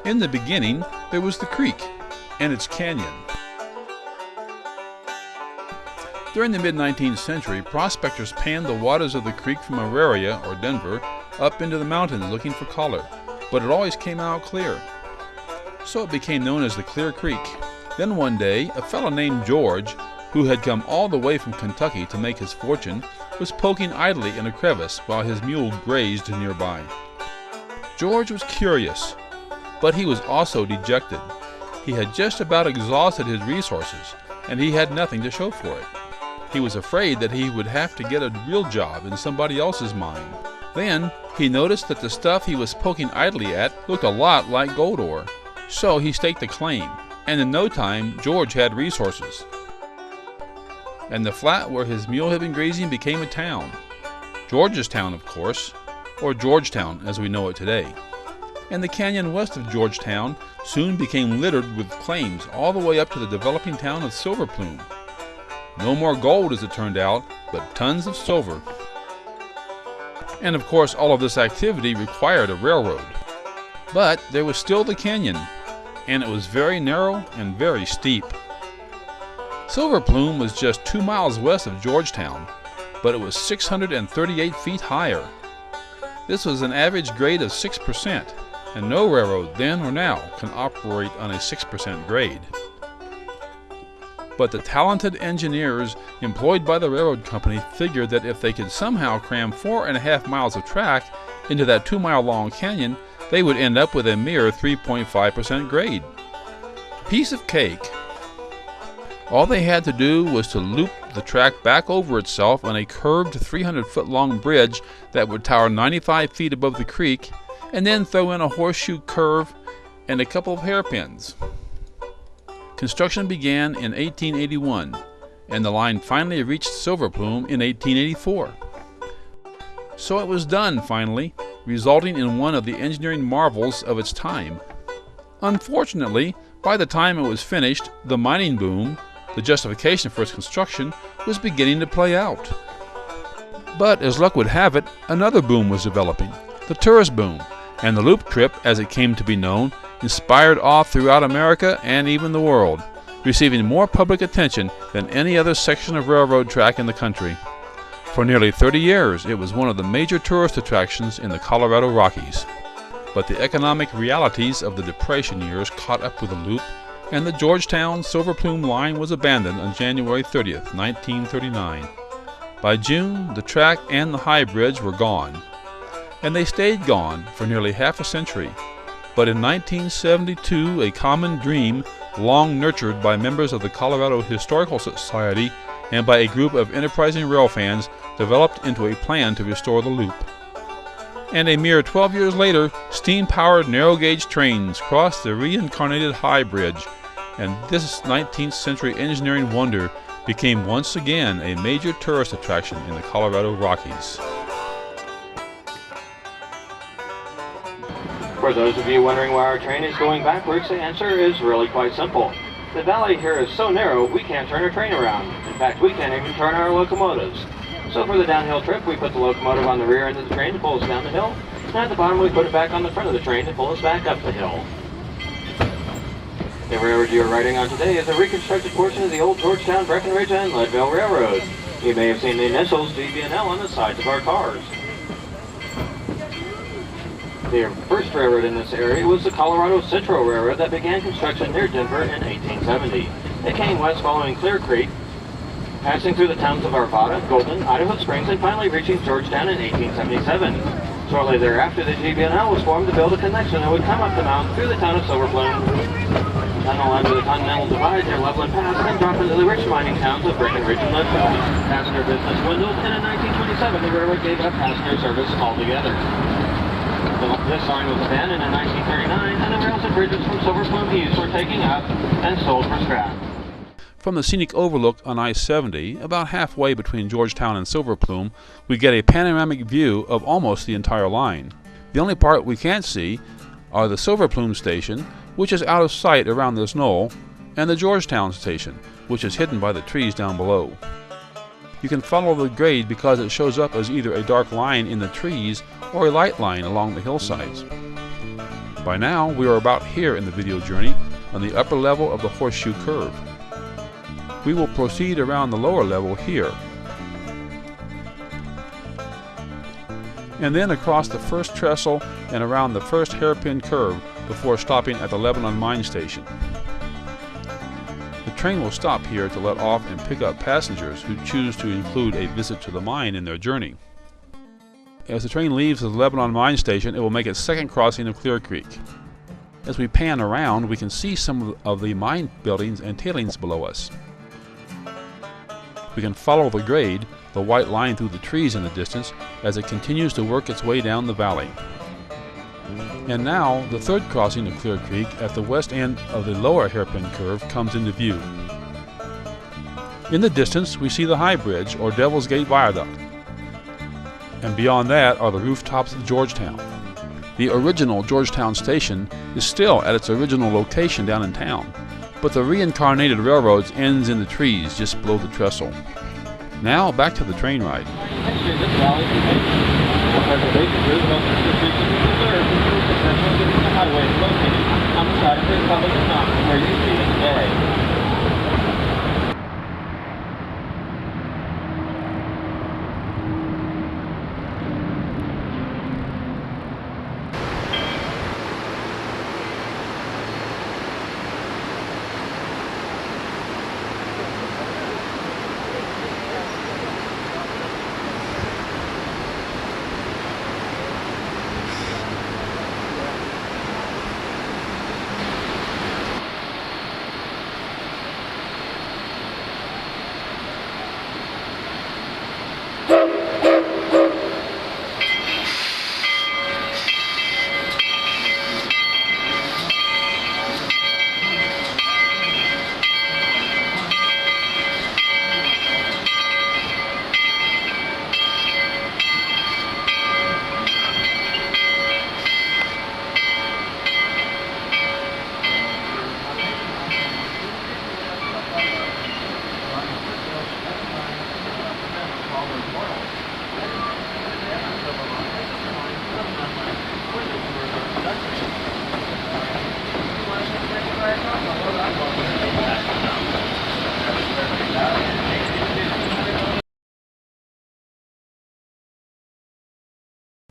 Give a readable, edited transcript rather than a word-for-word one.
In the beginning, there was the creek and its canyon. During the mid-19th century, prospectors panned the waters of the creek from Auraria, or Denver, up into the mountains looking for color, but it always came out clear. So it became known as the Clear Creek. Then one day, a fellow named George, who had come all the way from Kentucky to make his fortune, was poking idly in a crevice while his mule grazed nearby. George was curious, but he was also dejected. He had just about exhausted his resources, and he had nothing to show for it. He was afraid that he would have to get a real job in somebody else's mine. Then he noticed that the stuff he was poking idly at looked a lot like gold ore. So he staked a claim, and in no time George had resources. And the flat where his mule had been grazing became a town. George's Town, of course, or Georgetown as we know it today. And the canyon west of Georgetown soon became littered with claims all the way up to the developing town of Silver Plume. No more gold, as it turned out, but tons of silver. And of course, all of this activity required a railroad. But there was still the canyon, and it was very narrow and very steep. Silver Plume was just 2 miles west of Georgetown, but it was 638 feet higher. This was an average grade of 6%, and no railroad then or now can operate on a 6% grade. But the talented engineers employed by the railroad company figured that if they could somehow cram 4.5 miles of track into that 2-mile-long canyon, they would end up with a mere 3.5% grade. Piece of cake. All they had to do was to loop the track back over itself on a curved 300-foot-long bridge that would tower 95 feet above the creek, and then throw in a horseshoe curve and a couple of hairpins. Construction began in 1881, and the line finally reached Silver Plume in 1884. So it was done finally, resulting in one of the engineering marvels of its time. Unfortunately, by the time it was finished, the mining boom, the justification for its construction, was beginning to play out. But as luck would have it, another boom was developing, the tourist boom, and the loop trip, as it came to be known, inspired awe throughout America and even the world, receiving more public attention than any other section of railroad track in the country. For nearly 30 years, it was one of the major tourist attractions in the Colorado Rockies. But the economic realities of the Depression years caught up with the loop, and the Georgetown-Silver Plume line was abandoned on January 30th, 1939. By June, the track and the high bridge were gone, and they stayed gone for nearly half a century. But in 1972, a common dream, long nurtured by members of the Colorado Historical Society and by a group of enterprising rail fans, developed into a plan to restore the loop. And a mere 12 years later, steam-powered narrow-gauge trains crossed the reincarnated High Bridge, and this 19th century engineering wonder became once again a major tourist attraction in the Colorado Rockies. For those of you wondering why our train is going backwards, the answer is really quite simple. The valley here is so narrow we can't turn our train around. In fact, we can't even turn our locomotives. So for the downhill trip, we put the locomotive on the rear end of the train to pull us down the hill, and at the bottom we put it back on the front of the train to pull us back up the hill. The railroad you are riding on today is a reconstructed portion of the old Georgetown, Breckenridge, and Leadville Railroad. You may have seen the initials GB&L on the sides of our cars. The first railroad in this area was the Colorado Central Railroad that began construction near Denver in 1870. It came west following Clear Creek, passing through the towns of Arvada, Golden, Idaho Springs, and finally reaching Georgetown in 1877. Shortly thereafter, the GB&L was formed to build a connection that would come up the mountain through the town of Silver Plume, tunnel under the Continental Divide near Loveland Pass, and drop into the rich mining towns of Breckenridge and Leadville. Passenger business dwindled, and in 1927, the railroad gave up passenger service altogether. This line was abandoned in 1939, and the rails and bridges from Silver Plume East were taken up and sold for scrap. From the scenic overlook on I-70, about halfway between Georgetown and Silver Plume, we get a panoramic view of almost the entire line. The only part we can't see are the Silver Plume station, which is out of sight around this knoll, and the Georgetown station, which is hidden by the trees down below. You can follow the grade because it shows up as either a dark line in the trees or a light line along the hillsides. By now, we are about here in the video journey on the upper level of the horseshoe curve. We will proceed around the lower level here, and then across the first trestle and around the first hairpin curve before stopping at the Lebanon Mine Station. The train will stop here to let off and pick up passengers who choose to include a visit to the mine in their journey. As the train leaves the Lebanon Mine Station, it will make its second crossing of Clear Creek. As we pan around, we can see some of the mine buildings and tailings below us. We can follow the grade, the white line through the trees in the distance, as it continues to work its way down the valley. And now, the third crossing of Clear Creek at the west end of the lower hairpin curve comes into view. In the distance, we see the High Bridge, or Devil's Gate Viaduct. And beyond that are the rooftops of Georgetown. The original Georgetown station is still at its original location down in town, but the reincarnated railroad ends in the trees just below the trestle. Now, back to the train ride. Next year, this valley